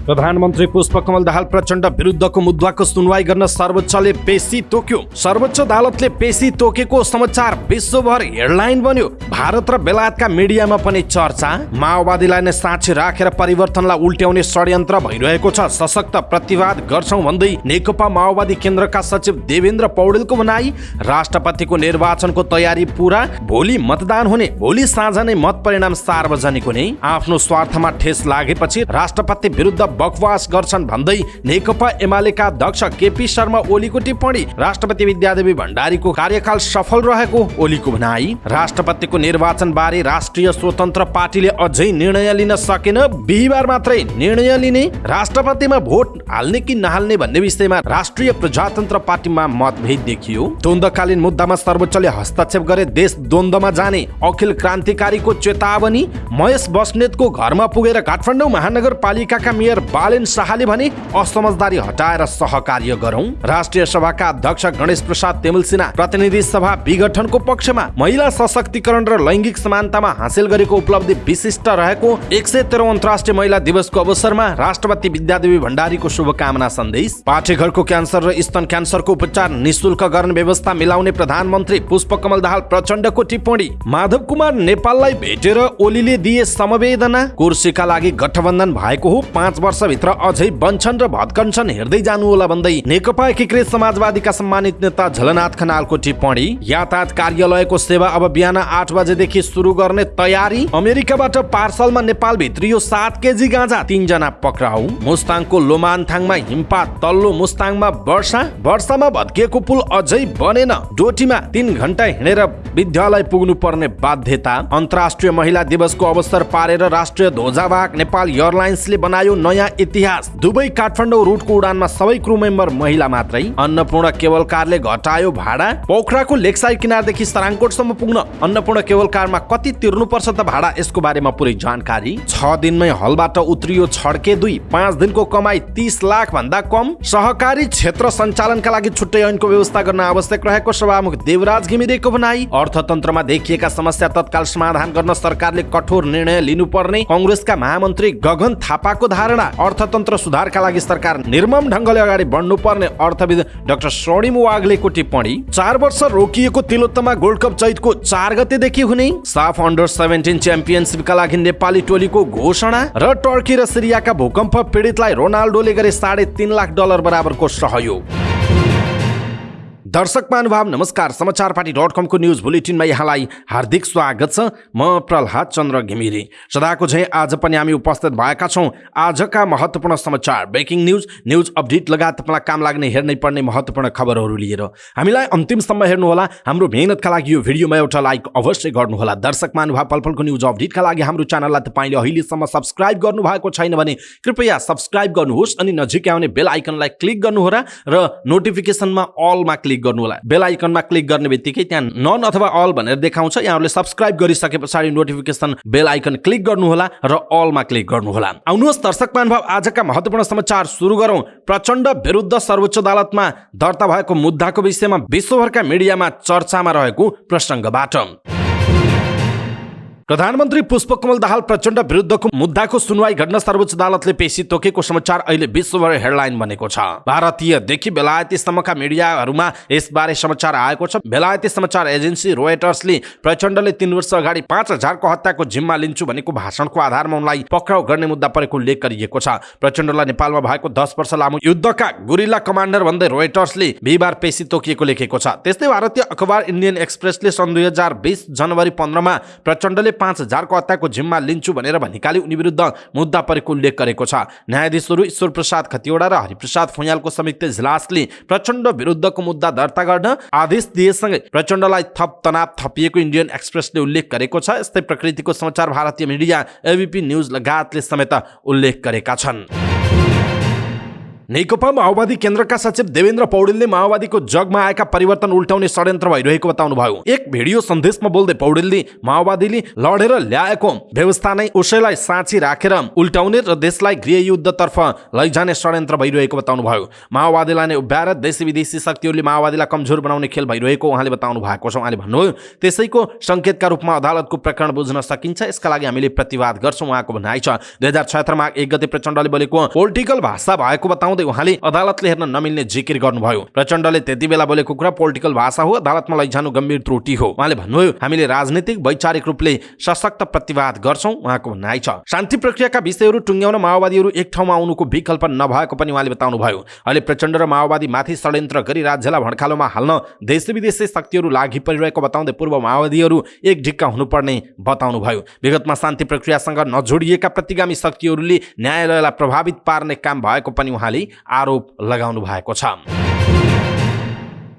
प्रधानमन्त्री पुष्पकमल दाहाल प्रचण्ड विरुद्धको मुद्दाको सुनवाई गर्न सर्वोच्चले पेशी तोक्यो। सर्वोच्च अदालतले पेशी तोकेको समाचार विश्वभर हेडलाइन बन्यो। भारत र बेलायतका मिडियामा पनि चर्चा। माओवादीलाई नै साक्षी राखेर परिवर्तनलाई उल्ट्याउने षड्यन्त्र भइरहेको छ, सशक्त प्रतिवाद गर्छौं भन्दै नेकपा माओवादी केन्द्रका सचिव देवेन्द्र पौडेलको भनाई। राष्ट्रपतिको निर्वाचनको तयारी पूरा, भोलि मतदान हुने, भोलि साँझ नै मत परिणाम सार्वजनिक हुने। आफ्नो स्वार्थमा ठेस लागेपछि राष्ट्रपति विरुद्ध बकवास गर्छन् भन्दै नेकपा एमालेका अध्यक्ष केपी शर्मा ओलीको टिप्पणी। राष्ट्रपति विद्यादेवी भण्डारीको कार्यकाल सफल रहेको ओलीको भनाई। राष्ट्रपतिको निर्वाचन बारे राष्ट्रिय स्वतन्त्र पार्टीले अझै निर्णय लिन सकेन, बिहिबार मात्रै निर्णय लिने। राष्ट्रपतिमा भोट हाल्ने कि नहाल्ने भन्ने विषयमा राष्ट्रिय प्रजातन्त्र पार्टीमा मतभेद देखियो। द्वन्द्वकालीन मुद्दामा सर्वोच्चले हस्तक्षेप गरे देश द्वन्द्वमा जाने अखिल क्रान्तिकारीको चेतावनी। महेश बस्नेतको घरमा पुगेर काठमाडौँ महानगरपालिकाका मेयर बालेन शाहले भने असमझदारी हटाएर सहकार्य गरौं। राष्ट्रिय सभाका अध्यक्ष गणेश प्रसाद तेमुल सिन्हा प्रतिनिधि सभा विघटनको पक्षमा। महिला सशक्तिकरण र लैंगिक समानतामा हासिल गरेको उपलब्धि विशिष्ट रहेको 113औं अन्तर्राष्ट्रिय महिला दिवसको अवसरमा राष्ट्रपति विद्यादेवी भण्डारीको शुभकामना सन्देश। पाठेघरको क्यान्सर र स्तन क्यान्सरको उपचार निशुल्क गर्ने व्यवस्था मिलाउने प्रधानमन्त्री पुष्पकमल दाहाल प्रचण्डको टिप्पणी। माधव कुमार नेपाललाई भेटेर ओलीले दिए समवेदना। कुर्सीका लागि गठबन्धन भएको हो, 5 वर्षभित्र अझै बन्छन् र भत्कन्छन्, हेर्दै जानु होला भन्दै नेकपा एकीकृत समाजवादीका सम्मानित नेता झलनाथ खनालको टिप्पणी। यातायात कार्यालयको सेवा अब बिहान 8 बजेदेखि सुरु गर्ने तयारी। अमेरिकाबाट पार्सलमा नेपाल भित्रियो 7 केजी गाँजा, 3 जना पक्राउ। मुस्ताङको लोमानथाङमा हिमपात, तल्लो मुस्ताङमा वर्षामा भत्किएको पुल अझै बनेन। डोटीमा 3 घण्टा हिँडेर विद्यालय पुग्नु पर्ने बाध्यता। अन्तर्राष्ट्रिय महिला दिवसको अवसर पारेर राष्ट्रिय ध्वजावाहक नेपाल एयरलाइन्सले बनायो नयाँ इतिहास। दुबई काठमाडौँ रुटको उडानमा सबै क्रू मेम्बर महिला मात्रै। अन्नपूर्ण केबल कारले घटायो भाडा। पोखराको लेकसाइड किनारदेखि सराङकोटसम्म पुग्न अन्नपूर्ण केबल कारमा कति तिर्नुपर्छ त भाडा, यसको बारेमा पुरै जानकारी। 6 दिनमै हलबाट उत्रियो छड्के 2, 5 दिनको कमाई 30 लाख भन्दा कम। सहकारी क्षेत्र सञ्चालनका लागि छुट्टै ऐनको व्यवस्था गर्न आवश्यक रहेको सभामुख देवराज घिमिरेको भनाई। अर्थतन्त्रमा देखिएका समस्या तत्काल समाधान गर्न सरकारले कठोर निर्णय लिनुपर्ने कांग्रेसका महामन्त्री गगन थापाको धारणा। अर्थतन्त्र सुधारका लागि सरकार निर्मम ढंगले अगाडि बढ्नुपर्ने अर्थविद डाक्टर स्वर्णिम वाग्लेको टिप्पणी। 4 वर्ष रोकिएको तिलोत्तमा गोल्ड कप चैतको 4 गतेदेखि हुने। साफ अन्डर 17 च्याम्पियनशिपका लागि नेपाली टोलीको घोषणा। र टर्की र सिरियाका भूकम्प पीडितलाई रोनाल्डोले गरे $3.5 लाख बराबरको सहयोग। दर्शक महानुभाव नमस्कार, समाचारपाटी.com को न्यूज बुलेटिनमा यहाँलाई हार्दिक स्वागत छ। म प्रहलाद चन्द्र घिमिरे। सदाको झैं आज पनि हामी उपस्थित भएका छौं आजका महत्त्वपूर्ण समाचार, ब्रेकिङ न्यूज अपडेट लगायत तपाईलाई काम लाग्ने हेर्नै पर्ने महत्त्वपूर्ण खबरहरू लिएर। हामीलाई अन्तिमसम्म हेर्नुहोला। हाम्रो मेहनतका लागि यो भिडियोमा एउटा लाइक अवश्य गर्नुहोला। दर्शक महानुभाव, पलपलको न्यूज अपडेटका लागि हाम्रो च्यानललाई तपाईले अहिलेसम्म सब्स्क्राइब गर्नु भएको छैन भने कृपया सब्स्क्राइब गर्नुहोस् अनि नजिकै आउने बेल आइकनलाई क्लिक गर्नुहोला र नोटिफिकेसनमा अलमा क्लिक गर्नुहोला। बेल आइकनमा क्लिक गर्ने बित्तिकै त्यहाँ नन अथवा अल भनेर देखाउँछ। यहाँहरूले सब्स्क्राइब गरिसके पछाडि नोटिफिकेसन बेल आइकन क्लिक गर्नुहोला र अलमा क्लिक गर्नुहोला। आउनुहोस् दर्शक महानुभाव, आजका महत्त्वपूर्ण समाचार सुरु गरौं। प्रचण्ड विरुद्ध सर्वोच्च अदालतमा दर्ता भएको मुद्दाको विषयमा विश्वभरका मिडियामा चर्चामा रहेको प्रसङ्गबाट। प्रधानमन्त्री पुष्पकमल दाहाल प्रचण्ड विरुद्धको मुद्दाको सुनवाई गर्न सर्वोच्च अदालतले पेशी तोकेको समाचार अहिले विश्वभर हेडलाइन बनेको छ। भारतीयदेखि बेलायतीसम्मका मिडियाहरूमा यसबारे समाचार आएको छ। बेलायती समाचार एजेन्सी रोयटर्सले प्रचण्डले 3 वर्ष अगाडि 5000 को हत्याको जिम्मा लिन्छु भनेको भाषणको आधारमा उनलाई पक्राउ गर्ने मुद्दा परेको उल्लेख गरिएको छ। प्रचण्डलाई नेपालमा भएको 10 वर्ष लामो युद्धका गुरिल्ला कमान्डर भन्दै रोयटर्सले बिहिबार पेशी तोकिएको लेखेको छ। त्यस्तै भारतीय अखबार इन्डियन एक्सप्रेसले सन् 2020 जनवरी 15 मा प्रचण्डले 5000 को हत्याको जिम्मा लिन्छु भनेर भनिकाली उनी विरुद्ध मुद्दा परेको उल्लेख गरेको छ। न्यायाधीशहरू ईश्वर प्रसाद खतिवडा र हरिप्रसाद फुयालको संयुक्त इजलासले प्रचण्ड विरुद्धको मुद्दा दर्ता गर्न आदेश दिएसँगै प्रचण्डलाई थप तनाव थपिएको इन्डियन एक्सप्रेसले उल्लेख गरेको छ। यस्तै प्रकृतिको समाचार भारतीय मिडिया एबीपी न्यूज लगायतले समेत उल्लेख गरेका छन्। नेकपा माओवादी केन्द्रका सचिव देवेन्द्र पौडेलले माओवादीको जगमा आएका परिवर्तन उल्टाउने षड्यन्त्र भइरहेको बताउनुभयो। एक भिडियो सन्देशमा बोल्दै पौडेलले माओवादीले लडेर ल्याएको व्यवस्था नै उसैलाई साँची राखेर उल्टाउने र देशलाई गृहयुद्धतर्फ लैजाने षड्यन्त्र भइरहेको बताउनुभयो। माओवादीलाई नै उभ्याएर देशी विदेशी शक्तिहरूले माओवादीलाई कमजोर बनाउने खेल भइरहेको उहाँले बताउनु भएको छ। उहाँले भन्नुभयो त्यसैको सङ्केतका रूपमा अदालतको प्रकरण बुझ्न सकिन्छ, यसका लागि हामीले प्रतिवाद गर्छौँ उहाँको भनाइ छ। 2076 माघ 1 गते प्रचण्डले बोलेको पोलिटिकल भाषा भएको बताउँदै उहाँले अदालतले हेर्न नमिल्ने जिकिर गर्नुभयो। प्रचण्डले त्यति बेला बोलेको कुरा पोलिटिकल भाषा हो, अदालतमा लैजानु गम्भीर त्रुटि हो। उहाँले भन्नुभयो हामीले राजनीतिक वैचारिक रूपले सशक्त प्रतिवाद गर्छौँ उहाँको भनाइ छ। शान्ति प्रक्रियाका विषयहरू टुङ्ग्याउन माओवादीहरू एक ठाउँमा आउनुको विकल्प नभएको पनि उहाँले बताउनुभयो। अहिले प्रचण्ड र माओवादी माथि षड्यन्त्र गरी राज्यलाई भड्कालोमा हाल्न देशी विदेशी शक्तिहरू लागि परिरहेको बताउँदै पूर्व माओवादीहरू एक ढिक्का हुनुपर्ने बताउनुभयो। विगतमा शान्ति प्रक्रियासँग नजोडिएका प्रतिगामी शक्तिहरूले न्यायालयलाई प्रभावित पार्ने काम भएको पनि उहाँले आरोप लगाउनु भएको छ।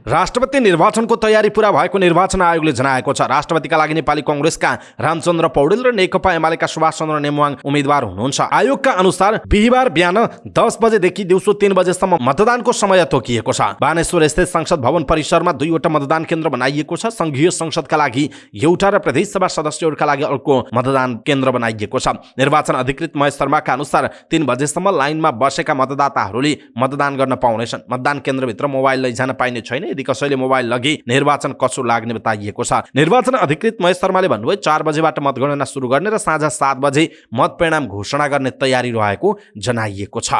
राष्ट्रपति निर्वाचनको तयारी पूरा भएको निर्वाचन आयोगले जनाएको छ। राष्ट्रपतिका लागि नेपाली कांग्रेसका रामचन्द्र पौडेल र नेकपा एमालेका सुभाष चन्द्र नेमुवाङ उम्मेद्वार हुनुहुन्छ। आयोगका अनुसार बिहिबार बिहान 10 बजेदेखि दिउँसो 3 बजेसम्म मतदानको समय तोकिएको छ। बानेश्वर स्थित संसद भवन परिसरमा 2वटा मतदान केन्द्र बनाइएको छ। संघीय संसदका लागि एउटा र प्रदेशसभा सदस्यहरूका लागि अर्को मतदान केन्द्र बनाइएको छ। निर्वाचन अधिकृत महेश शर्माका अनुसार 3 बजेसम्म लाइनमा बसेका मतदाताहरूले मतदान गर्न पाउनेछन्। मतदान केन्द्रभित्र मोबाइल लैजान पाइने छैन। यदि कसैले मोबाइल लगी निर्वाचन कसो लाग्ने बताइएको छ। निर्वाचन अधिकृत महेश शर्माले भन्नुभयो 4 बजेबाट मतगणना सुरु गर्ने र साँझ 7 बजे मत परिणाम घोषणा गर्ने तयारी रहेको जनाइएको छ।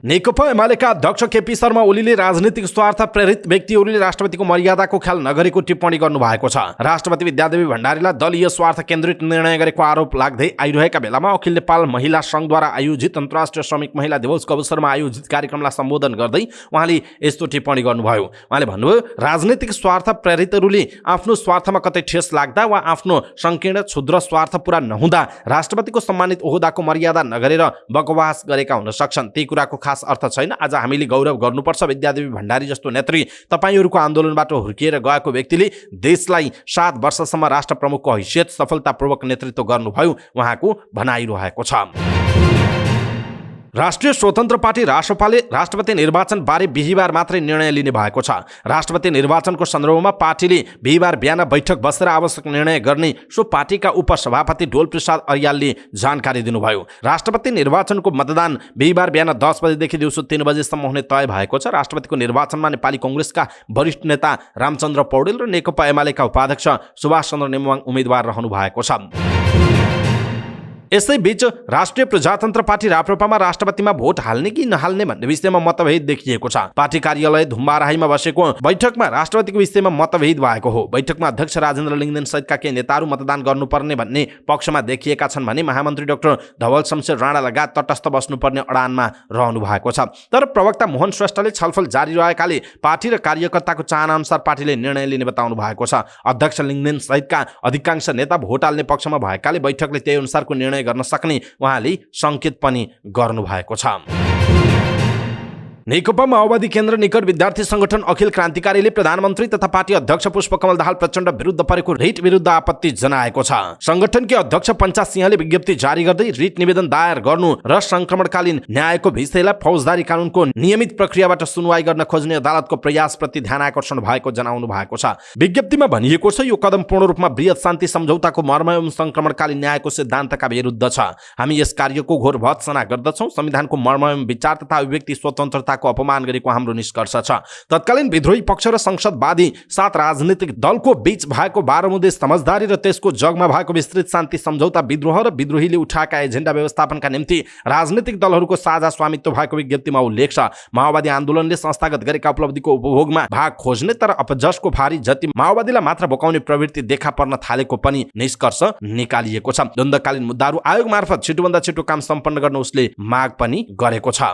नेकपा एमालेका अध्यक्ष केपी शर्मा ओलीले राजनीतिक स्वार्थ प्रेरित व्यक्तिहरूले राष्ट्रपतिको मर्यादाको ख्याल नगरेको टिप्पणी गर्नुभएको छ। राष्ट्रपति विद्यादेवी भण्डारीलाई दलीय स्वार्थ केन्द्रित निर्णय गरेको आरोप लाग्दै आइरहेका बेलामा अखिल नेपाल महिला सङ्घद्वारा आयोजित अन्तर्राष्ट्रिय श्रमिक महिला दिवसको अवसरमा आयोजित कार्यक्रमलाई सम्बोधन गर्दै उहाँले यस्तो टिप्पणी गर्नुभयो। उहाँले भन्नुभयो राजनीतिक स्वार्थ प्रेरितहरूले आफ्नो स्वार्थमा कतै ठेस लाग्दा वा आफ्नो संकीर्ण क्षुद्र स्वार्थ पूरा नहुँदा राष्ट्रपतिको सम्मानित ओहदाको मर्यादा नगरेर बकवास गरेका हुन सक्छन्। ती कुराको खास अर्थ छैन। आज हामीले गौरव गर्नुपर्छ। विद्यादेवी भण्डारी जस्तो नेत्री तपाईहरूको आन्दोलनबाट हुर्किएर गएको व्यक्तिले देशलाई 7 वर्षसम्म राष्ट्र प्रमुखको हैसियत सफलतापूर्वक नेतृत्व गर्नुभयो उहाँको भनाइरहेको छ। राष्ट्रिय स्वतन्त्र पार्टी रासपाले राष्ट्रपति निर्वाचन बारे बिहिबार मात्रै निर्णय लिने भएको छ। राष्ट्रपति निर्वाचनको सन्दर्भमा पार्टीले बिहिबार बिहान बैठक बसेर आवश्यक निर्णय गर्ने सो पार्टीका उपसभापति ढोल प्रसाद अर्यालले जानकारी दिनुभयो। राष्ट्रपति निर्वाचनको मतदान बिहिबार बिहान 10 बजेदेखि दिउँसो 3 बजेसम्म हुने तय भएको छ। राष्ट्रपतिको निर्वाचनमा नेपाली कांग्रेसका वरिष्ठ नेता रामचन्द्र पौडेल र नेकपा एमालेका उपाध्यक्ष सुभाष चन्द्र नेमुवाङ उम्मेद्वार रहनु भएको छ। यसैबीच राष्ट्रिय प्रजातन्त्र पार्टी राप्रपामा राष्ट्रपतिमा भोट हाल्ने कि नहाल्ने भन्ने विषयमा मतभेद देखिएको छ। पार्टी कार्यालय धुम्बाराहीमा बसेको बैठकमा राष्ट्रपतिको विषयमा मतभेद भएको हो। बैठकमा अध्यक्ष राजेन्द्र लिङ्गदेन सहितका केही नेताहरू मतदान गर्नुपर्ने भन्ने पक्षमा देखिएका छन् भने महामन्त्री डाक्टर धवल शमशेर राणा लगायत तटस्थ बस्नुपर्ने अडानमा रहनु भएको छ। तर प्रवक्ता मोहन श्रेष्ठले छलफल जारी रहेकाले पार्टी र कार्यकर्ताको चाहनाअनुसार पार्टीले निर्णय लिने बताउनु भएको छ। अध्यक्ष लिङ्गदेन सहितका अधिकांश नेता भोट हाल्ने पक्षमा भएकाले बैठकले त्यही अनुसारको निर्णय गर्न सक्ने उहाँले संकेत पनि गर्नु भएको छ। नेकपा माओवादी केन्द्र निकट विद्यार्थी संगठन अखिल क्रान्तिकारीले प्रधानमन्त्री तथा पार्टी अध्यक्ष पुष्पकमल दाहाल प्रचण्ड विरुद्ध परेको रिट विरुद्ध आपत्ति जनाएको छ। संगठनकी अध्यक्ष पञ्चास सिंहले विज्ञप्ति जारी गर्दै रिट निवेदन दायर गर्नु र संक्रमणकालीन न्यायको विषयलाई फौजदारी कानूनको नियमित प्रक्रियाबाट सुनवाई गर्न खोज्ने अदालतको प्रयासप्रति ध्यान आकर्षण भएको जनाउनु भएको छ। विज्ञप्तिमा भनिएको छ यो कदम पूर्ण रूपमा बृहत शान्ति सम्झौताको मर्म एवं संक्रमणकालीन न्यायको सिद्धान्तका विरुद्ध छ। हामी यस कार्यको घोर भत्सना गर्दछौँ। संविधानको मर्म एवं विचार तथा अभिव्यक्ति स्वतन्त्रता को अपमान गरेको हाम्रो निष्कर्ष छ। तत्कालीन विद्रोही पक्ष र संसदवादी 7 राजनीतिक दलको बीच भएको 12 मुदे समझदारी र त्यसको जगमा भएको विस्तृत शान्ति सम्झौता विद्रोह र विद्रोहीले उठाएका एजेन्डा व्यवस्थापनका निम्ति राजनीतिक दलहरूको साझा स्वामित्व भएको विज्ञप्तिमा उल्लेख छ। माओवादी आन्दोलनले संस्थागत गरेका उपलब्धिको उपभोगमा भाग खोज्ने तर अपजसको भारी जति माओवादीलाई मात्र बोकाउने प्रवृत्ति देखा पर्न थालेको पनि निष्कर्ष निकालिएको छ। द्वन्द्वकालीन मुद्दाहरू आयोग मार्फत छिटोभन्दा छिटो काम सम्पन्न गर्न उसले माग पनि गरेको छ।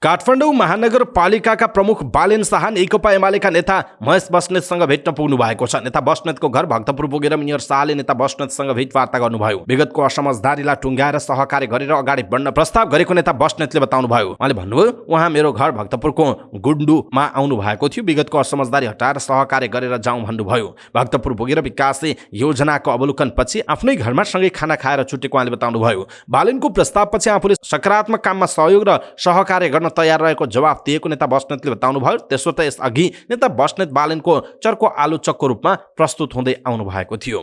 काठमाडौँ महानगरपालिकाका प्रमुख बालेन शाह नेकपा एमालेका नेता महेश बस्नेतसँग भेट्न पुग्नु भएको छ। नेता बस्नेतको घर भक्तपुर पुगेर मेयर शाहले नेता बस्नेतसँग भेटवार्ता गर्नुभयो। विगतको असमझदारीलाई टुङ्ग्याएर सहकार्य गरेर अगाडि बढ्न प्रस्ताव गरेको नेता बस्नेतले बताउनुभयो। उहाँले भन्नुभयो उहाँ मेरो घर भक्तपुरको गुण्डुमा आउनु भएको थियो। विगतको असमझदारी हटाएर सहकार्य गरेर जाउँ भन्नुभयो। भक्तपुर पुगेर विकास योजनाको अवलोकन पछि आफ्नै घरमा सँगै खाना खाएर छुटेको उहाँले बताउनुभयो। बालेनको प्रस्तावपछि आफूले सकारात्मक काममा सहयोग र सहकार्य गर्न तयार रहेको जवाफ दिएको नेता बस्नेतले बताउनुभयो। त्यसो त यसअघि नेता बस्नेत बालेनको चर्को आलोचकको रूपमा प्रस्तुत हुँदै आउनु भएको थियो।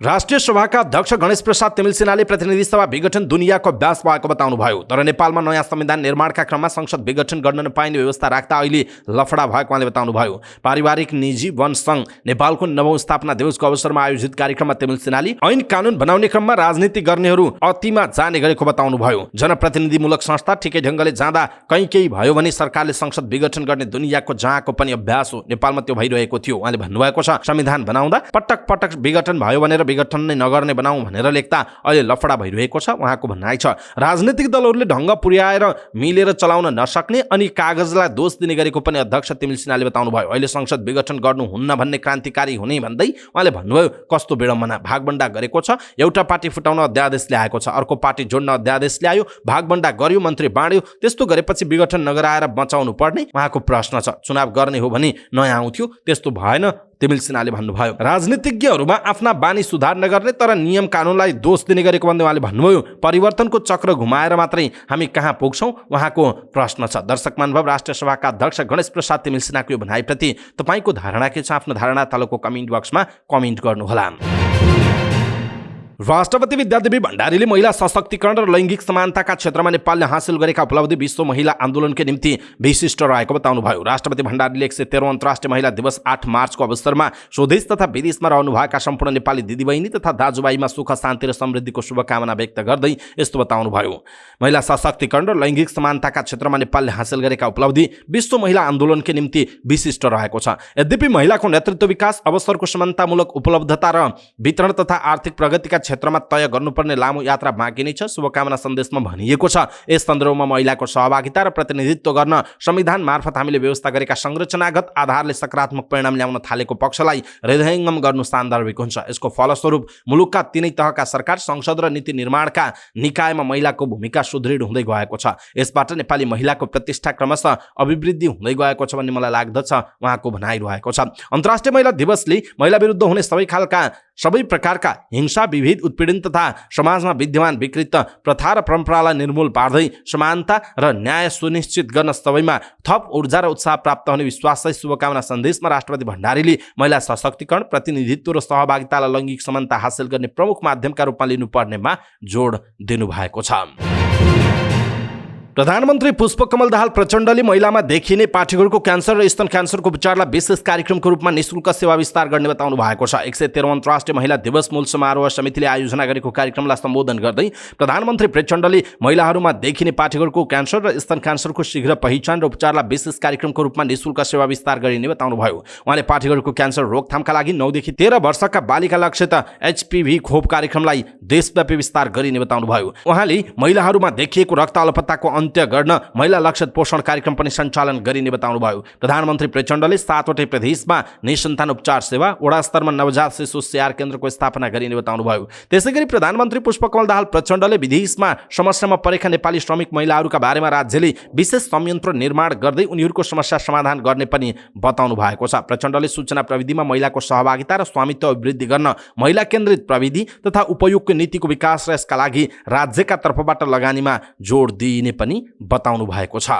राष्ट्रिय सभाका अध्यक्ष गणेश प्रसाद तिमिल सिन्हाले प्रतिनिधि सभा विघटन दुनियाँको अभ्यास भएको बताउनुभयो। तर नेपालमा नयाँ संविधान निर्माणका क्रममा संसद विघटन गर्न नपाइने व्यवस्था राख्दा अहिले लफडा भएको उहाँले बताउनुभयो। पारिवारिक निजी वन सङ्घ नेपालको 9औं स्थापना दिवसको अवसरमा आयोजित कार्यक्रममा तिमिल सिन्हाले ऐन कानुन बनाउने क्रममा राजनीति गर्नेहरू अतिमा जाने गरेको बताउनुभयो। जनप्रतिनिधिमूलक संस्था ठिकै ढङ्गले जाँदा केही भयो भने सरकारले संसद विघटन गर्ने दुनियाँको जहाँको पनि अभ्यास हो। नेपालमा त्यो भइरहेको थियो। उहाँले भन्नुभएको छ संविधान बनाउँदा पटक पटक विघटन भयो भनेर विघटन नै नगर्ने बनाऊ भनेर लेख्दा अहिले लफडा भइरहेको छ उहाँको भनाइ छ। राजनीतिक दलहरूले ढङ्ग पुर्याएर मिलेर चलाउन नसक्ने अनि कागजलाई दोष दिने गरेको पनि अध्यक्ष तिमिल सिन्हाले बताउनुभयो। अहिले संसद विघटन गर्नुहुन्न भन्ने क्रान्तिकारी हुने भन्दै उहाँले भन्नुभयो कस्तो विडम्बना, भागबण्डा गरेको छ। एउटा पार्टी फुटाउन अध्यादेश ल्याएको छ, अर्को पार्टी जोड्न अध्यादेश ल्यायो, भागबण्डा गर्यो, मन्त्री बाँड्यो। त्यस्तो गरेपछि विघटन नगराएर बचाउनु पर्ने उहाँको प्रश्न छ। चुनाव गर्ने हो भने नयाँ आउँथ्यो, त्यस्तो भएन तिमिल सिन्हाले भन्नुभयो। राजनीतिज्ञहरूमा आफ्ना बानी सुधार नगर्ने तर नियम कानुनलाई दोष दिने गरेको भन्दै उहाँले भन्नुभयो परिवर्तनको चक्र घुमाएर मात्रै हामी कहाँ पुग्छौँ उहाँको प्रश्न छ। दर्शक महानुभाव, राष्ट्रिय सभाका अध्यक्ष गणेश प्रसाद तिमिल सिन्हाको यो भनाइप्रति तपाईँको धारणा के छ? आफ्नो धारणा तलको कमेन्ट बक्समा कमेन्ट गर्नुहोला। राष्ट्रपति विद्यादेवी भण्डारीले महिला सशक्तिकरण र लैङ्गिक समानताका क्षेत्रमा नेपालले हासिल गरेका उपलब्धि विश्व महिला आन्दोलनकै निम्ति विशिष्ट रहेको बताउनुभयो। राष्ट्रपति भण्डारीले 113औं अन्तर्राष्ट्रिय महिला दिवस 8 मार्चको अवसरमा स्वदेश तथा विदेशमा रहनुभएका सम्पूर्ण नेपाली दिदीबहिनी तथा दाजुभाइमा सुख शान्ति र समृद्धिको शुभकामना व्यक्त गर्दै यस्तो बताउनुभयो। महिला सशक्तिकरण र लैङ्गिक समानताका क्षेत्रमा नेपालले हासिल गरेका उपलब्धि विश्व महिला आन्दोलनकै निम्ति विशिष्ट रहेको छ। यद्यपि महिलाको नेतृत्व विकास, अवसरको समानतामूलक उपलब्धता र वितरण तथा आर्थिक प्रगतिका क्षेत्रमा तय गर्नुपर्ने लामो यात्रा बाँकी नै छ। शुभकामना सन्देशमा भनिएको छ यस सन्दर्भमा महिलाको सहभागिता र प्रतिनिधित्व गर्न संविधान मार्फत हामीले व्यवस्था गरेका संरचनागत आधारले सकारात्मक परिणाम ल्याउन थालेको पक्षलाई हृदयङ्गम गर्नु सान्दर्भिक हुन्छ। यसको फलस्वरूप मुलुकका तीनै तहका सरकार, संसद र नीति निर्माणका निकायमा महिलाको भूमिका सुदृढ हुँदै गएको छ। यसबाट नेपाली महिलाको प्रतिष्ठा क्रमशः अभिवृद्धि हुँदै गएको छ भन्ने मलाई लाग्दछ उहाँको भनाइरहेको छ। अन्तर्राष्ट्रिय महिला दिवसले महिला विरुद्ध हुने सबै प्रकारका हिंसा, विभेद, उत्पीडन तथा समाजमा विद्यमान विकृत प्रथा र परम्परालाई निर्मूल पार्दै समानता र न्याय सुनिश्चित गर्न सबैमा थप ऊर्जा र उत्साह प्राप्त हुने विश्वाससहित शुभकामना सन्देशमा राष्ट्रपति भण्डारीले महिला सशक्तिकरण, प्रतिनिधित्व र सहभागितालाई लैङ्गिक समानता हासिल गर्ने प्रमुख माध्यमका रूपमा लिनुपर्नेमा जोड दिनुभएको छ। प्रधानमन्त्री पुष्पकमल दाहाल प्रचण्डले महिलामा देखिने पाठीगुडको क्यान्सर र स्तन क्यान्सरको उपचारलाई विशेष कार्यक्रमको रूपमा निःशुल्क सेवा विस्तार गर्ने बताउनु भएको छ। 113औं अन्तर्राष्ट्रिय महिला दिवस मूल समारोह समितिले आयोजना गरेको कार्यक्रमलाई सम्बोधन गर्दै प्रधानमन्त्री प्रचण्डले महिलाहरूमा देखिने पाठीगुडको क्यान्सर र स्तन क्यान्सरको शीघ्र पहिचान र उपचारलाई विशेष कार्यक्रमको रूपमा निःशुल्क सेवा विस्तार गरिने बताउनुभयो। उहाँले पाठीगुडको क्यान्सर रोकथामका लागि 9 देखि 13 वर्षका बालिका लक्षित HPV खोप कार्यक्रमलाई देशव्यापी विस्तार गरिने बताउनुभयो। उहाँले महिलाहरूमा देखिएको रक्त अल्पताको अन्त्य गर्न महिला लक्षित पोषण कार्यक्रम पनि सञ्चालन गरिने बताउनुभयो। प्रधानमन्त्री प्रचण्डले 7वटै प्रदेशमा निसन्तान उपचार सेवा, वडा स्तरमा नवजात शिशु स्याहार केन्द्रको स्थापना गरिने बताउनुभयो। त्यसैगरी प्रधानमन्त्री पुष्पकमल दाहाल प्रचण्डले विदेशमा समस्यामा परेका नेपाली श्रमिक महिलाहरूका बारेमा राज्यले विशेष संयन्त्र निर्माण गर्दै उनीहरूको समस्या समाधान गर्ने पनि बताउनु भएको छ। प्रचण्डले सूचना प्रविधिमा महिलाको सहभागिता र स्वामित्व अभिवृद्धि गर्न महिला केन्द्रित प्रविधि तथा उपयोगको नीतिको विकास र यसका लागि राज्यका तर्फबाट लगानीमा जोड दिइने पनि बताउनु भएको छ।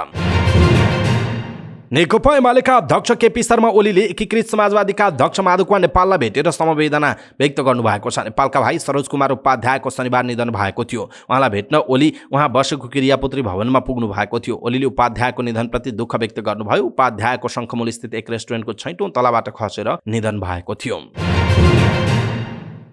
नेकपा एमालेका अध्यक्ष केपी शर्मा ओलीले एकीकृत समाजवादीका अध्यक्ष माधव नेपाललाई भेटेर समवेदना व्यक्त गर्नुभएको छ। नेपालका भाइ सरोज कुमार उपाध्यायको शनिबार निधन भएको थियो। उहाँलाई भेट्न ओली उहाँ बसेको क्रियापुत्री भवनमा पुग्नु भएको थियो। ओलीले उपाध्यायको निधनप्रति दुःख व्यक्त गर्नुभयो। उपाध्यायको शङ्खमूल स्थित एक रेस्टुरेन्टको 6औं तलाबाट खसेर निधन भएको थियो।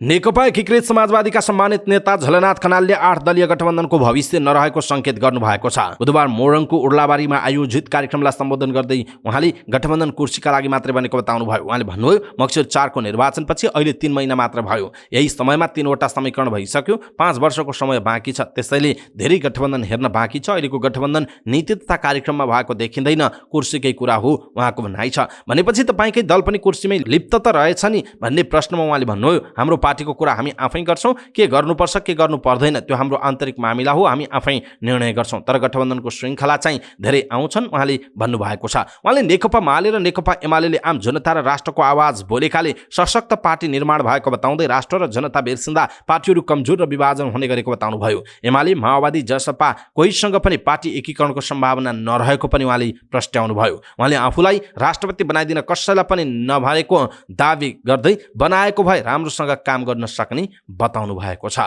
नेकपा एकीकृत समाजवादीका सम्मानित नेता झलनाथ खनालले 8 दलीय गठबन्धनको भविष्य नरहेको संकेत गर्नुभएको छ। बुधबार मोरङको उर्लाबारीमा आयोजित कार्यक्रमलाई सम्बोधन गर्दै उहाँले गठबन्धन कुर्सीका लागि मात्रै बनेको बताउनुभयो। उहाँले भन्नुभयो, मक्सिर 4 को निर्वाचनपछि अहिले 3 महिना मात्र भयो। यही समयमा 3वटा समीकरण भइसक्यो, 5 वर्षको समय बाँकी छ। त्यसैले धेरै गठबन्धन हेर्न बाँकी छ। अहिलेको गठबन्धन नीति तथा कार्यक्रममा भएको देखिँदैन, कुर्सीकै कुरा हो उहाँको भनाइ छ। भनेपछि तपाईँकै दल पनि कुर्सीमै लिप्त त रहेछ नि भन्ने प्रश्नमा उहाँले भन्नुभयो, हाम्रो पार्टीको कुरा हामी आफै गर्छौँ, के गर्नुपर्छ के गर्नु पर्दैन त्यो हाम्रो आन्तरिक मामिला हो, हामी आफै निर्णय गर्छौँ, तर गठबन्धनको श्रृङ्खला चाहिँ धेरै आउँछन् उहाँले भन्नुभएको छ। उहाँले नेकपा माले र नेकपा एमाले आम जनता र राष्ट्रको आवाज बोलेकाले सशक्त पार्टी निर्माण भएको बताउँदै राष्ट्र र जनता बिर्सिँदा पार्टीहरू कमजोर र विभाजन हुने गरेको बताउनुभयो। एमाले, माओवादी, जसपा कोहीसँग पनि पार्टी एकीकरणको सम्भावना नरहेको पनि उहाँले प्रस्ट्याउनुभयो। उहाँले आफूलाई राष्ट्रपति बनाइदिन कसैलाई पनि नभएको दावी गर्दै बनाएको भए राम्रोसँग काम गर्न सक्ने बताउनु भएको छ।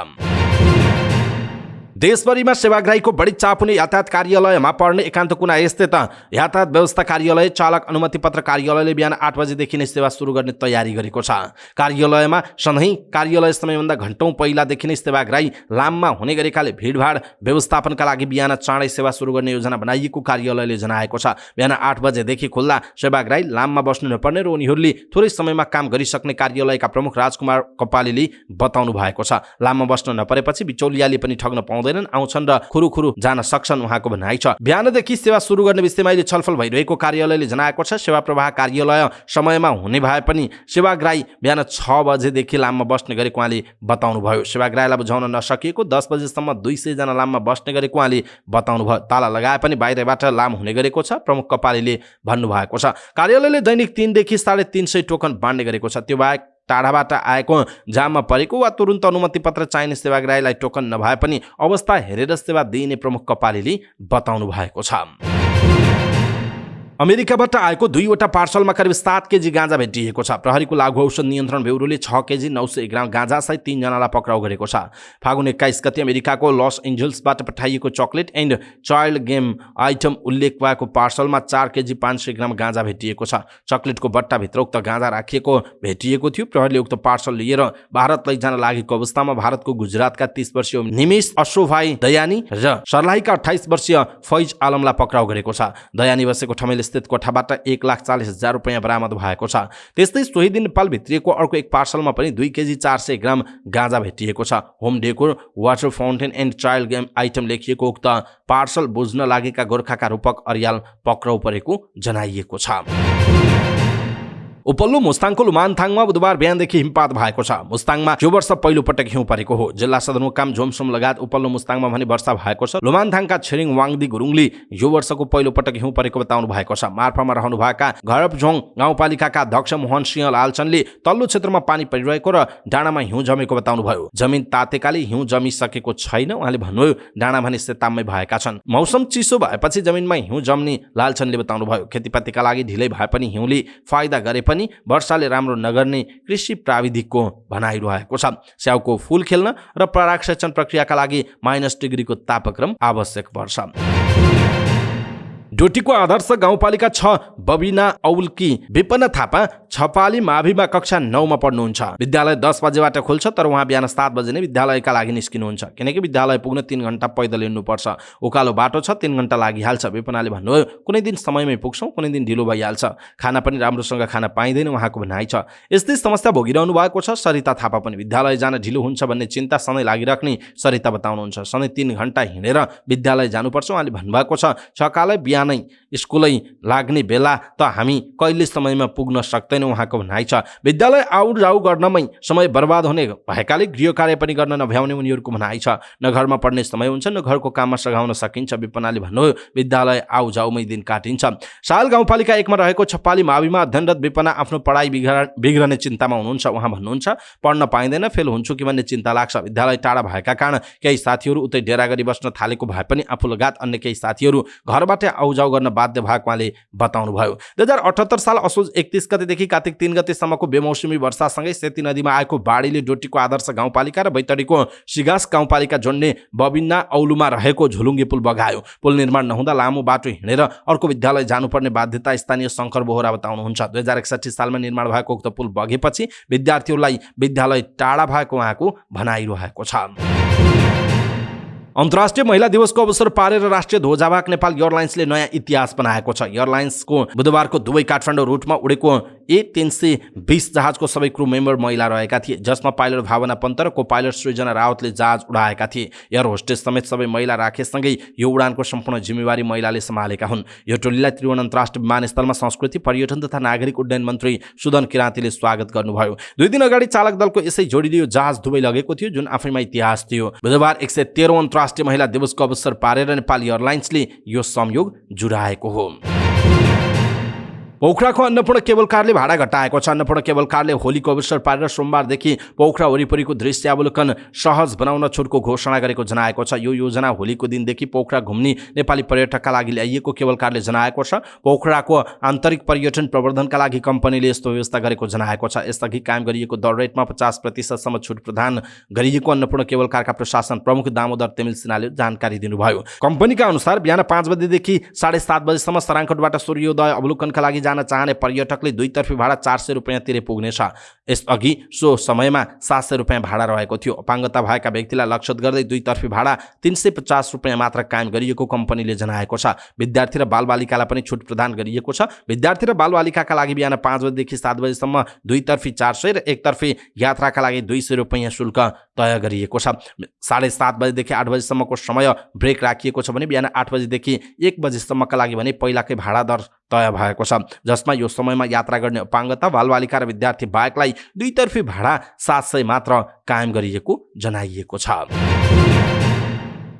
देशभरिमा सेवाग्राहीको बढी चाप हुने यातायात कार्यालयमा पर्ने एकान्त कुना स्थित यातायात व्यवस्था कार्यालय चालक अनुमति पत्र कार्यालयले बिहान 8 बजेदेखि नै सेवा सुरु गर्ने तयारी गरेको छ। कार्यालयमा सधैँ कार्यालय समयभन्दा घण्टौँ पहिलादेखि नै सेवाग्राही लाममा हुने गरेकाले भिडभाड व्यवस्थापनका लागि बिहान चाँडै सेवा सुरु गर्ने योजना बनाइएको कार्यालयले जनाएको छ। बिहान 8 बजेदेखि खुल्दा सेवाग्राही लाममा बस्नु नपर्ने र उनीहरूले थोरै समयमा काम गरिसक्ने कार्यालयका प्रमुख राजकुमार कपालीले बताउनु भएको छ। लाममा बस्न नपरेपछि बिचौलियाले पनि ठग्न आउँछन् र खुरुखुरु जान सक्छन् उहाँको भनाइ छ। बिहानदेखि सेवा सुरु गर्ने विषयमा अहिले छलफल भइरहेको कार्यालयले जनाएको छ। सेवा प्रवाह कार्यालय समयमा हुने भए पनि सेवाग्राही बिहान 6 बजेदेखि लाममा बस्ने गरेको उहाँले बताउनुभयो। सेवाग्राहीलाई बुझाउन नसकिएको 10 बजेसम्म 200 जना लाममा बस्ने गरेको उहाँले बताउनुभयो। ताला लगाए पनि बाहिरबाट लाम हुने गरेको छ प्रमुख कपालीले भन्नुभएको छ। कार्यालयले दैनिक 3 देखि 350 टोकन बाँड्ने गरेको छ। त्यो बाहेक टाढाबाट आएको जाममा परेको वा तुरुन्त अनुमति पत्र चाहिने सेवाग्राहीलाई टोकन नभए पनि अवस्था हेरेर सेवा दिइने प्रमुख कपालीले बताउनु भएको छ। अमेरिकाबाट आएको 2वटा पार्सलमा करिब 7 केजी गाँजा भेटिएको छ। प्रहरीको लागु औषध नियन्त्रण ब्युरोले 6 केजी 900 ग्राम गाँजा सहित 3 जनालाई पक्राउ गरेको छ। फागुन 21 गते अमेरिकाको लस एन्जल्सबाट पठाइएको chocolate and child game item उल्लेख भएको पार्सलमा 4 केजी 500 ग्राम गाँजा भेटिएको छ। चकलेटको बट्टाभित्र उक्त गाँजा राखिएको भेटिएको थियो। प्रहरीले उक्त पार्सल लिएर भारत लैजान लागेको अवस्थामा भारतको गुजरातका 30 वर्षीय निमिष अश्रोभाइ दयानी र सर्लाहीका 28 वर्षीय फैज आलमलाई पक्राउ गरेको छ। दयानी बसेको ठमेल स्थित कोठाबाट 1,40,000 रुपैयाँ बरामद भएको छ। त्यस्तै सोही दिन नेपाल भित्रिएको अर्को एक पार्सलमा पनि 2 केजी 400 ग्राम गाँजा भेटिएको छ। Home decor water fountain and child game item लेखिएको उक्त पार्सल बुझ्न लागेका गोर्खाका रूपक अर्याल पक्राउ परेको जनाइएको छ। उपल्लो मुस्ताङको लुमानथाङमा बुधबार बिहानदेखि हिमपात भएको छ। मुस्ताङमा यो वर्ष पहिलो पटक हिउँ परेको हो। जिल्ला सदरमुकाम झोमसोम लगायत उपल्लो मुस्ताङमा भने वर्षा भएको छ। लुमानथाङका छिरिङ वाङदी गुरुङले यो वर्षको पहिलो पटक हिउँ परेको बताउनु भएको छ। मार्फामा रहनुभएका घरपझोङ गाउँपालिकाका अध्यक्ष मोहन सिंह लालचनले तल्लो क्षेत्रमा पानी परिरहेको र डाँडामा हिउँ जमेको बताउनुभयो। जमिन तातेकाले हिउँ जमिसकेको छैन उहाँले भन्नुभयो। डाँडा भने सेताममै भएका छन्। मौसम चिसो भएपछि जमिनमा हिउँ जम्ने लालचनले बताउनुभयो। खेतीपातीका लागि ढिलै भए पनि हिउँले फाइदा गरे पनि वर्षाले राम्रो नगर्ने कृषि प्राविधिकको भनाइरहेको छ। स्याउको फूल खेल्न र परागसेचन प्रक्रियाका लागि -डिग्रीको तापक्रम आवश्यक पर्छ। डोटीको आदर्श गाउँपालिका 6 बबिना औलकी विपन्न थापा छपाली माभिमा कक्षा 9 मा पढ्नुहुन्छ। विद्यालय 10 बजेबाट खुल्छ तर उहाँ बिहान 7 बजे नै विद्यालयका लागि निस्किनुहुन्छ किनकि विद्यालय पुग्न 3 घण्टा पैदल हिँड्नुपर्छ। उकालो बाटो छ, 3 घण्टा लागिहाल्छ। विपनाले भन्नुभयो, कुनै दिन समयमै पुग्छौँ, कुनै दिन ढिलो भइहाल्छ। खाना पनि राम्रोसँग खान पाइँदैन उहाँको भनाइ छ। यस्तै समस्या भोगिरहनु भएको छ सरिता थापा पनि। विद्यालय जान ढिलो हुन्छ भन्ने चिन्ता सधैँ लागिराख्ने सरिता बताउनुहुन्छ। सधैँ 3 घण्टा हिँडेर विद्यालय जानुपर्छ उहाँले भन्नुभएको छ। सकालै बिहानै स्कुलै लाग्ने बेला त हामी कहिले समयमा पुग्न सक्दैनौँ उहाँको भनाइ छ। विद्यालय आउट जाउ गर्नमै समय बर्बाद हुने भएकाले गृह कार्य पनि गर्न नभ्याउने उनीहरूको भनाइ छ। न घरमा पढ्ने समय हुन्छ न घरको काममा सघाउन सकिन्छ। विपनाले भन्नुभयो, विद्यालय आउ जाउमै दिन काटिन्छ। साल गाउँपालिका 1 मा रहेको छपाली माविमा अध्ययनरत विपना आफ्नो पढाइ बिग्रने चिन्तामा हुनुहुन्छ। उहाँ भन्नुहुन्छ, पढ्न पाइँदैन, फेल हुन्छु कि भन्ने चिन्ता लाग्छ। विद्यालय टाढा भएका कारण केही साथीहरू उतै डेरा गरी बस्न थालेको भए पनि आफू लगायत अन्य केही साथीहरू घरबाट आउजाउ गर्न बाध्य भएको उहाँले बताउनुभयो। 2078 साल असोज 31 गतेदेखि कार्तिक 3 गतेसम्मको बेमौसमी वर्षासँगै सेती नदीमा आएको बाढीले डोटीको आदर्श गाउँपालिका र बैतडीको सिगास गाउँपालिका जोड्ने बबिन्ना औलुमा रहेको झुलुङ्गे पुल बगायो। पुल निर्माण नहुँदा लामो बाटो हिँडेर अर्को विद्यालय जानुपर्ने बाध्यता स्थानीय शङ्कर बोहरा बताउनुहुन्छ। 2061 सालमा निर्माण भएको उक्त पुल बगेपछि विद्यार्थीहरूलाई विद्यालय टाढा भएको उहाँको भनाइरहेको छ। अन्तर्राष्ट्रिय महिला दिवसको अवसर पारेर राष्ट्रिय ध्वजावाहक नेपाल एयरलाइन्सले नयाँ इतिहास बनाएको छ। एयरलाइन्सको बुधबारको दुबई काठमाडौँ रुटमा उडेको A320 जहाजको सबै क्रू मेम्बर महिला रहेका थिए, जसमा पाइलट भावना पन्त र को पाइलट सृजना रावतले जहाज उडाएका थिए। एयर होस्टेस समेत सबै महिला राखेसँगै यो उडानको सम्पूर्ण जिम्मेवारी महिलाले सम्हालेका हुन्। यो टोलीलाई त्रिभुवन अन्तर्राष्ट्रिय विमानस्थलमा संस्कृति पर्यटन तथा नागरिक उड्डयन मन्त्री सुदन किराँतीले स्वागत गर्नुभयो। 2 दिन अगाडि चालक दलको यसै जोडीले यो जहाज दुबई लगेको थियो, जुन आफैमा इतिहास थियो। बुधबार 113औं अन्तर्राष्ट्रिय महिला दिवसको अवसर पारेर नेपाल एयरलाइन्सले यो संयोग जुराएको हो। पोखराको अन्नपूर्ण केबल कारले भाडा घटाएको छ। अन्नपूर्ण केबल कारले होलीको अवसर पारेर सोमबारदेखि पोखरा वरिपरिको दृश्यावलोकन सहज बनाउन छुटको घोषणा गरेको जनाएको छ। यो योजना होलीको दिनदेखि पोखरा घुम्ने नेपाली पर्यटकका लागि ल्याइएको केबल कारले जनाएको छ। पोखराको आन्तरिक पर्यटन प्रवर्धनका लागि कम्पनीले यस्तो व्यवस्था गरेको जनाएको छ। यसअघि कायम गरिएको दर रेटमा 50% छुट प्रदान गरिएको अन्नपूर्ण केबल कारका प्रशासन प्रमुख दामोदर तेमिल सिन्हाले जानकारी दिनुभयो। कम्पनीका अनुसार बिहान 5 बजेदेखि 7:30 बजेसम्म सराङखोटबाट सूर्योदय अवलोकनका लागि जान चाहने पर्यटकले दुईतर्फी भाडा 400 रुपियाँ तिरे पुग्नेछ। यसअघि सो समयमा 700 रुपियाँ भाडा रहेको थियो। अपाङ्गता भएका व्यक्तिलाई लक्षित गर्दै दुईतर्फी भाडा 350 रुपियाँ मात्र कायम गरिएको कम्पनीले जनाएको छ। विद्यार्थी र बालबालिकालाई पनि छुट प्रदान गरिएको छ। विद्यार्थी र बालबालिकाका लागि बिहान 5 बजेदेखि 7 बजेसम्म दुईतर्फी 400 र एकतर्फी यात्राका लागि 200 रुपियाँ शुल्क तय गरिएको छ। 7:30 बजेदेखि 8 बजेसम्मको समय ब्रेक राखिएको छ भने बिहान 8 बजेदेखि 1 बजेसम्मका लागि भने पहिलाकै भाडा दर तय भएको छ, जसमा यो समयमा यात्रा गर्ने अपाङ्गता बालबालिका र विद्यार्थी बाहेकलाई दुईतर्फी भाडा 700 मात्र कायम गरिएको जनाइएको छ।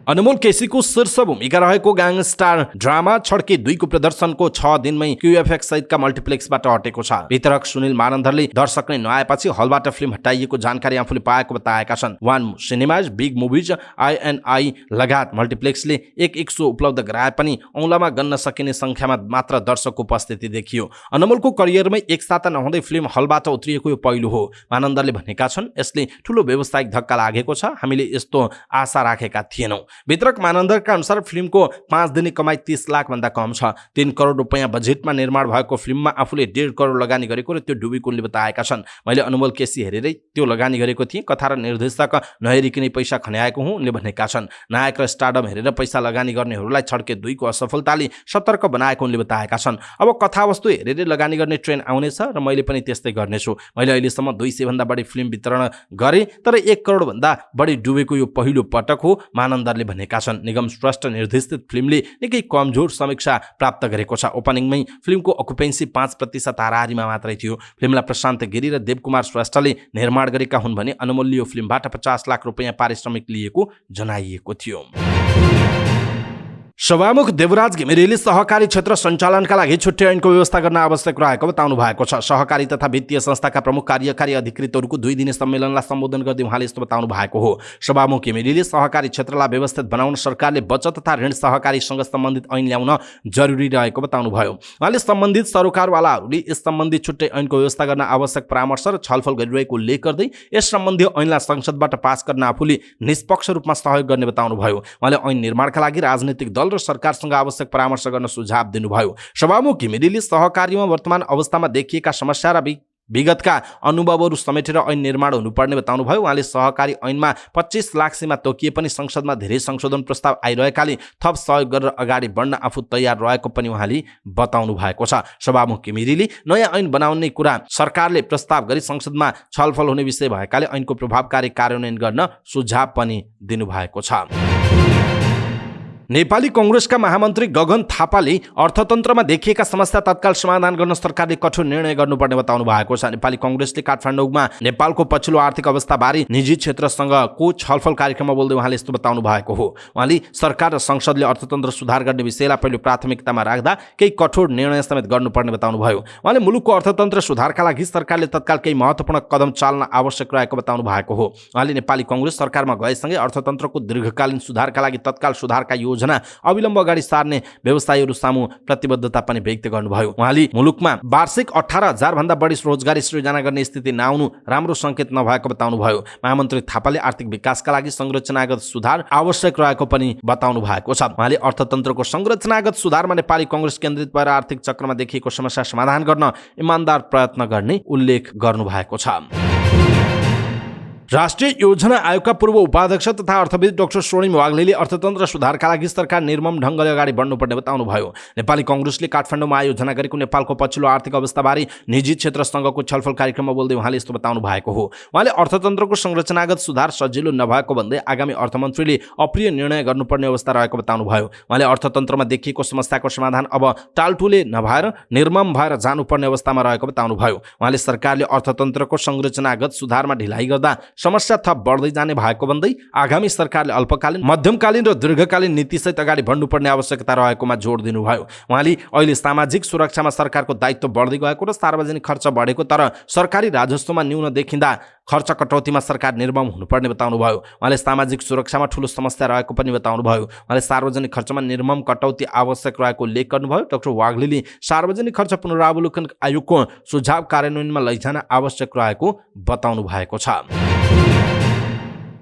अनमोल केसीको शीर्ष भूमिका रहेको ग्याङस्टार ड्रामा छड्के 2 को प्रदर्शनको 6 दिनमै QFX सहितका मल्टिप्लेक्सबाट हटेको छ। वितरक सुनिल मानन्दरले दर्शक नै नआएपछि हलबाट फिल्म हटाइएको जानकारी आफूले पाएको बताएका छन्। One cinemas, big movies, INI लगायत मल्टिप्लेक्सले एक सो उपलब्ध गराए पनि औँलामा गन्न सकिने संख्यामा मात्र दर्शकको उपस्थिति देखियो। अनमोलको करियरमै एक साता नहुँदै फिल्म हलबाट उत्रिएको यो पहिलो हो। मानन्दरले भनेका छन्, यसले ठूलो व्यवसायिक धक्का लागेको छ, हामीले यस्तो आशा राखेका थिएनौँ। वितरक मानन्दरका अनुसार फिल्मको 5 दिने कमाई 30 लाख भन्दा कम छ। 3 करोड रुपियाँ बजेटमा निर्माण भएको फिल्ममा आफूले 1.5 करोड लगानी गरेको र त्यो डुबेको उनले बताएका छन्। मैले अनमोल केसी हेरेरै त्यो लगानी गरेको थिएँ। कथा र निर्देशक नहेरिकनै पैसा खन्याएको हुँ उनले भनेका छन्। नायक र स्टारडम हेरेर पैसा लगानी गर्नेहरूलाई छड्के 2 को असफलताले सतर्क बनाएको उनले बताएका छन्। अब कथावस्तु हेरेर लगानी गर्ने ट्रेन्ड आउनेछ र मैले पनि त्यस्तै गर्नेछु। मैले अहिलेसम्म 200 भन्दा बढी फिल्म वितरण गरे, तर 1 करोड भन्दा बढी डुबेको यो पहिलो पटक हो, मानन्दरले भनेका छन्। निगम श्रेष्ठ निर्देशित फिल्मले निकै कमजोर समीक्षा प्राप्त गरेको छ। ओपनिङमै फिल्मको अकुपेन्सी 5% हाराहारीमा मात्रै थियो। फिल्मलाई प्रशान्त गिरी र देवकुमार श्रेष्ठले निर्माण गरेका हुन् भने अनमोलले यो फिल्मबाट 50 लाख रुपियाँ पारिश्रमिक लिएको जनाइएको थियो। सभामुख देवराज घिमिरेले सहकारी क्षेत्र सञ्चालनका लागि छुट्टै ऐनको व्यवस्था गर्न आवश्यक रहेको बताउनु भएको छ। सहकारी तथा वित्तीय संस्थाका प्रमुख कार्यकारी अधिकृतहरूको 2 दिने सम्मेलनलाई सम्बोधन गर्दै उहाँले यस्तो बताउनु भएको हो। सभामुख घिमिरेले सहकारी क्षेत्रलाई व्यवस्थित बनाउन सरकारले बचत तथा ऋण सहकारीसँग सम्बन्धित ऐन ल्याउन जरुरी रहेको बताउनु भयो। उहाँले सम्बन्धित सरोकारवालाहरूले यस सम्बन्धी छुट्टै ऐनको व्यवस्था गर्न आवश्यक परामर्श र छलफल गरिरहेको उल्लेख गर्दै यस सम्बन्धी ऐनलाई संसदबाट पास गर्न आफूले निष्पक्ष रूपमा सहयोग गर्ने बताउनु भयो। उहाँले ऐन निर्माणका लागि राजनीतिक दल र सरकारसँग आवश्यक परामर्श गर्न सुझाव दिनुभयो। सभामुख घिमिरेले सहकारीमा वर्तमान अवस्थामा देखिएका समस्या र विगतका अनुभवहरू समेटेर ऐन निर्माण हुनुपर्ने बताउनु भयो। उहाँले सहकारी ऐनमा 25 लाख सीमा तोकिए पनि संसदमा धेरै संशोधन प्रस्ताव आइरहेकाले थप सहयोग गरेर अगाडि बढ्न आफू तयार रहेको पनि उहाँले बताउनु भएको छ। सभामुख घिमिरेले नयाँ ऐन बनाउने कुरा सरकारले प्रस्ताव गरी संसदमा छलफल हुने विषय भएकाले ऐनको प्रभावकारी कार्यान्वयन गर्न सुझाव पनि दिनुभएको छ। नेपाली कांग्रेसका महामन्त्री गगन थापाले अर्थतन्त्रमा देखिएका समस्या तत्काल समाधान गर्न सरकारले कठोर निर्णय गर्नुपर्ने बताउनु भएको छ। नेपाली कांग्रेसले काठमाडौँमा नेपालको पछिल्लो आर्थिक अवस्थाबारे निजी क्षेत्रसँगको छलफल कार्यक्रममा बोल्दै उहाँले यस्तो बताउनु भएको हो। उहाँले सरकार र संसदले अर्थतन्त्र सुधार गर्ने विषयलाई पहिलो प्राथमिकतामा राख्दा केही कठोर निर्णय समेत गर्नुपर्ने बताउनु भयो। उहाँले मुलुकको अर्थतन्त्र सुधारका लागि सरकारले तत्काल केही महत्त्वपूर्ण कदम चाल्न आवश्यक रहेको बताउनु भएको हो। उहाँले नेपाली कांग्रेस सरकारमा गएसँगै अर्थतन्त्रको दीर्घकालीन सुधारका लागि तत्काल सुधारका योजना अविलम्ब अगाडि सार्ने व्यवसायीहरू सामु प्रतिबद्धता पनि व्यक्त गर्नुभयो। उहाँले मुलुकमा वार्षिक 18,000 भन्दा बढी रोजगारी सृजना गर्ने स्थिति नआउनु राम्रो संकेत नभएको बताउनुभयो। महामन्त्री थापाले आर्थिक विकासका लागि संरचनागत सुधार आवश्यक रहेको पनि बताउनु भएको छ। उहाँले अर्थतन्त्रको संरचनागत सुधारमा नेपाली कांग्रेस केन्द्रित भएर आर्थिक चक्रमा देखिएको समस्या समाधान गर्न इमानदार प्रयत्न गर्ने उल्लेख गर्नुभएको छ। राष्ट्रिय योजना आयोगका पूर्व उपाध्यक्ष तथा अर्थविद डाक्टर स्वर्णिम वाग्लेले अर्थतन्त्र सुधारका लागि सरकार निर्मम ढङ्गले अगाडि बढ्नुपर्ने बताउनुभयो। नेपाली कांग्रेसले काठमाडौँमा आयोजना गरेको नेपालको पछिल्लो आर्थिक अवस्थाबारे निजी क्षेत्रसँगको छलफल कार्यक्रममा बोल्दै उहाँले यस्तो बताउनु भएको हो। उहाँले अर्थतन्त्रको संरचनागत सुधार सजिलो नभएको भन्दै आगामी अर्थमन्त्रीले अप्रिय निर्णय गर्नुपर्ने अवस्था रहेको बताउनुभयो। उहाँले अर्थतन्त्रमा देखिएको समस्याको समाधान अब टालटुले नभएर निर्मम भएर जानुपर्ने अवस्थामा रहेको बताउनुभयो। उहाँले सरकारले अर्थतन्त्रको संरचनागत सुधारमा ढिलाइ गर्दा समस्या थप बढ्दै जाने भएको भन्दै आगामी सरकारले अल्पकालीन, मध्यमकालीन र दीर्घकालीन नीतिसहित अगाडि बढ्नुपर्ने आवश्यकता रहेकोमा जोड दिनुभयो। उहाँले अहिले सामाजिक सुरक्षामा सरकारको दायित्व बढ्दै गएको र सार्वजनिक खर्च बढेको तर सरकारी राजस्वमा न्यून देखिँदा खर्च कटौतीमा सरकार निर्मम हुनुपर्ने बताउनुभयो। उहाँले सामाजिक सुरक्षामा ठूलो समस्या रहेको पनि बताउनुभयो। उहाँले सार्वजनिक खर्चमा निर्मम कटौती आवश्यक रहेको उल्लेख गर्नुभयो। डाक्टर वाग्लेले सार्वजनिक खर्च पुनरावलोकन आयोगको सुझाव कार्यान्वयनमा लैजान आवश्यक रहेको बताउनु भएको छ।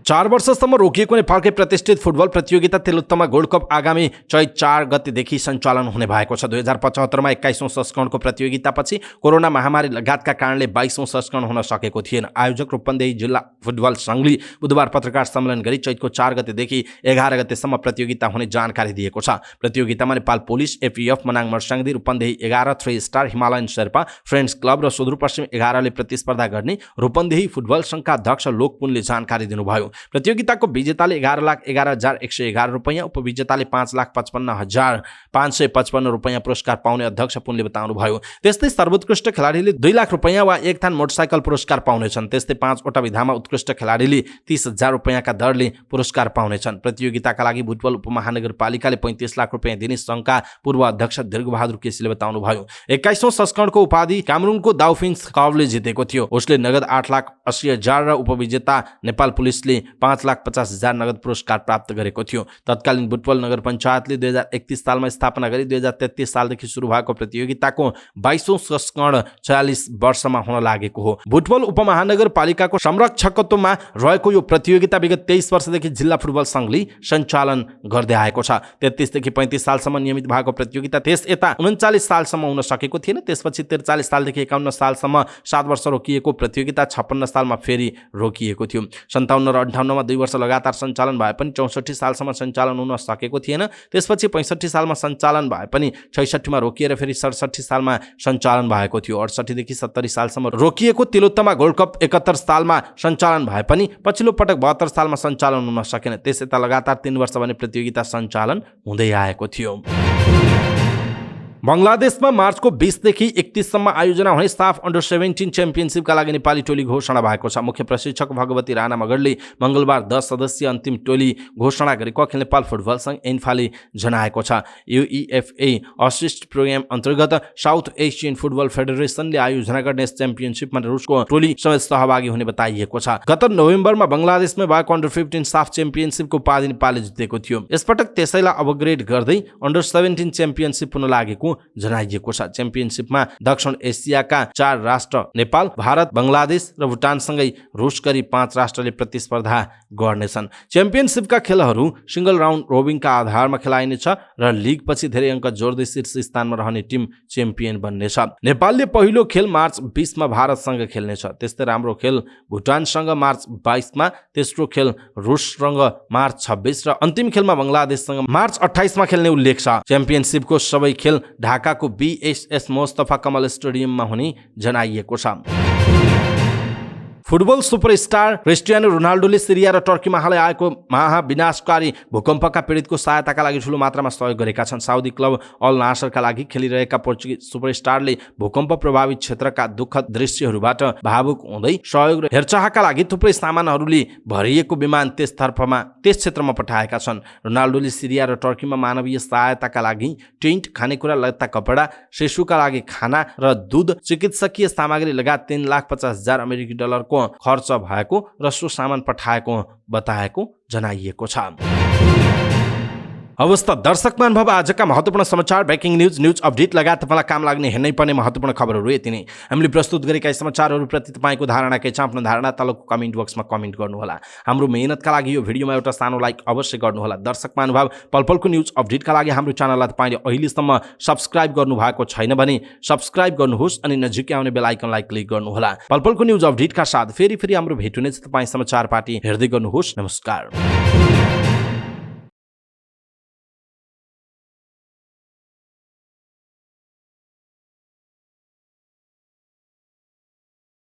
4 वर्षसम्म रोकिएको नेपालकै प्रतिष्ठित फुटबल प्रतियोगिता तेलुत्तमा गोल्ड कप आगामी चैत 4 गतेदेखि सञ्चालन हुने भएको छ। 2075मा 21औं संस्करणको प्रतियोगितापछि कोरोना महामारी लगायतका कारणले 22औं संस्करण हुन सकेको थिएन। आयोजक रूपन्देही जिल्ला फुटबल संघले बुधबार पत्रकार सम्मेलन गरी चैतको 4 गतेदेखि 11 गतेसम्म प्रतियोगिता हुने जानकारी दिएको छ। प्रतियोगितामा नेपाल पुलिस, एफईएफ, Manang Marsyangdi, Rupandehi 11, 3 star, Himalayan Sherpa, friends club र सुदूरपश्चिम 11ले प्रतिस्पर्धा गर्ने रूपन्देही फुटबल संघका अध्यक्ष लोकपुनले जानकारी दिनुभयो। प्रतियोगिताको विजेताले 11,11,111 रुपैयाँ, उपविजेताले 5,55,555 रुपैयाँ पुरस्कार पाउने अध्यक्ष पुनले बताउनुभयो। त्यस्तै सर्वोत्कृष्ट खेलाडीले 2 लाख रुपैयाँ वा एक थान मोटरसाइकल पुरस्कार पाउनेछन्। त्यस्तै 5 वटा विधामा उत्कृष्ट खेलाडीले 30,000 रुपैयाँका दरले पुरस्कार पाउनेछन्। प्रतियोगिताका लागि भुटवल उपमहानगरपालिकाले 35 लाख रुपैयाँ दिने संघका पूर्व अध्यक्ष दीर्घबहादुर केसीले बताउनुभयो। 21औं संस्करणको उपाधि कामरुङको दाउफिन्स क्लबले जितेको थियो। उसले नगद 8,80,000 र उपविजेता नेपाल पुलिसले 5,50,000 नगद पुरस्कार प्राप्त गरेको थियो। तत्कालीन बुटवल नगर पञ्चायतले 2031 सालमा स्थापना गरी 2033 सालदेखि सुरु भएको प्रतियोगिताको 22औं संस्करण 46 वर्षमा हुन लागेको हो। बुटवल उपमहानगरपालिकाको संरक्षकत्वमा रहेको यो प्रतियोगिता विगत 23 वर्षदेखि जिल्ला फुटबल संघले सञ्चालन गर्दै आएको छ। 33 देखि 35 सालसम्म नियमित भएको प्रतियोगिता त्यस यता 39 सालसम्म हुन सकेको थिएन। त्यसपछि 43 सालदेखि 51 सालसम्म 7 वर्ष रोकिएको प्रतियोगिता 56 सालमा फेरि रोकिएको थियो। 57 र 58मा 2 वर्ष लगातार सञ्चालन भए पनि 64 सालसम्म सञ्चालन हुन सकेको थिएन। त्यसपछि 65 सालमा सञ्चालन भए पनि 66मा रोकिएर फेरि 67 सालमा सञ्चालन भएको थियो। 68 देखि 70 सालसम्म रोकिएको तिलोत्तमा गोल्ड कप 71 सालमा सञ्चालन भए पनि पछिल्लो पटक 72 सालमा सञ्चालन हुन सकेन। त्यसयता लगातार 3 वर्ष भने प्रतियोगिता सञ्चालन हुँदै आएको थियो। बङ्गलादेशमा मार्चको 20 देखि 31 सम्म आयोजना हुने साफ अन्डर 17 च्याम्पियनसिपका लागि नेपाली टोली घोषणा भएको छ। मुख्य प्रशिक्षक भगवती राणा मगरले मङ्गलबार 10 सदस्यीय अन्तिम टोली घोषणा गरेको अखिल नेपाल फुटबल सङ्घ एन्फाले जनाएको छ। युइएफए असिस्ट प्रोग्राम अन्तर्गत साउथ एसियन फुटबल फेडरेसनले आयोजना गर्ने च्याम्पियनसिपमा रुसको टोली समेत सहभागी हुने बताइएको छ। गत नोभेम्बरमा बङ्गलादेशमा भएको अन्डर 15 साफ च्याम्पियनसिपको उपाधि नेपालले जितेको थियो। यसपटक त्यसैलाई अपग्रेड गर्दै अन्डर 17 च्याम्पियनसिप हुन लागेको जनाइएको छ। च्याम्पियनसिपमा दक्षिण एसियाका 4 राष्ट्र नेपाल, भारत, बङ्गलादेश र भुटानसँगै रुस गरी 5 राष्ट्रले प्रतिस्पर्धा गर्नेछन्। च्याम्पियनसिपका खेलहरू सिंगल राउन्ड रोबिङका आधारमा खेलाइनेछ र लिगपछि धेरै अङ्क जोड्दै शीर्ष स्थानमा रहने टिम च्याम्पियन बन्नेछ। नेपालले पहिलो खेल मार्च 20 मा भारतसँग खेल्नेछ। त्यस्तै राम्रो खेल भुटानसँग मार्च 22 मा, तेस्रो खेल रुससँग मार्च 26 र अन्तिम खेलमा बङ्गलादेशसँग मार्च 28 मा खेल्ने उल्लेख छ। च्याम्पियनसिपको सबै खेल ढाकाको बीएसएस मुस्तफा कमल स्टेडियममा हुने जनाइएको छ। फुटबल सुपरस्टार क्रिस्टियानो रोनाल्डोले सिरिया र टर्कीमा हालै आएको महाविनाशकारी भूकम्पका पीडितको सहायताका लागि ठूलो मात्रामा सहयोग गरेका छन्। साउदी क्लब अल नासरका लागि खेलिरहेका पोर्चुगिज सुपरस्टारले भूकम्प प्रभावित क्षेत्रका दुःखद दृश्यहरूबाट भावुक हुँदै सहयोग र हेरचाहका लागि थुप्रै सामानहरूले भरिएको विमान त्यस क्षेत्रमा पठाएका छन्। रोनाल्डोले सिरिया र टर्कीमा मानवीय सहायताका लागि टेन्ट, खानेकुरा, लत्ता, कपडा, शिशुका लागि खाना र दूध, चिकित्सकीय सामग्री लगायत $3,50,000 अमेरिकी डलरको खर्च भएको र सो सामान पठाएको बताएको जनाइएको छ। अवस्था दर्शक महानुभाव आजका महत्त्वपूर्ण समाचार ब्रेकिङ न्युज अपडेट लगायत तपाईँलाई काम लाग्ने हेर्नै पर्ने महत्त्वपूर्ण खबरहरू यति नै। हामीले प्रस्तुत गरेका यी समाचारहरूप्रति तपाईँको धारणा के छ, आफ्नो धारणा तलको कमेन्ट बक्समा कमेन्ट गर्नुहोला। हाम्रो मेहनतका लागि यो भिडियोमा एउटा सानो लाइक अवश्य गर्नुहोला। दर्शक महानुभाव पलपलको न्युज अपडेटका लागि हाम्रो च्यानललाई तपाईँले अहिलेसम्म सब्स्क्राइब गर्नुभएको छैन भने सब्स्क्राइब गर्नुहोस् अनि नजिकै आउने बेल आइकनलाई क्लिक गर्नुहोला। पलपलको न्युज अपडेटका साथ फेरि हाम्रो भेट हुनेछ। तपाईँ समाचार पार्टी हेर्दै गर्नुहोस्। नमस्कार।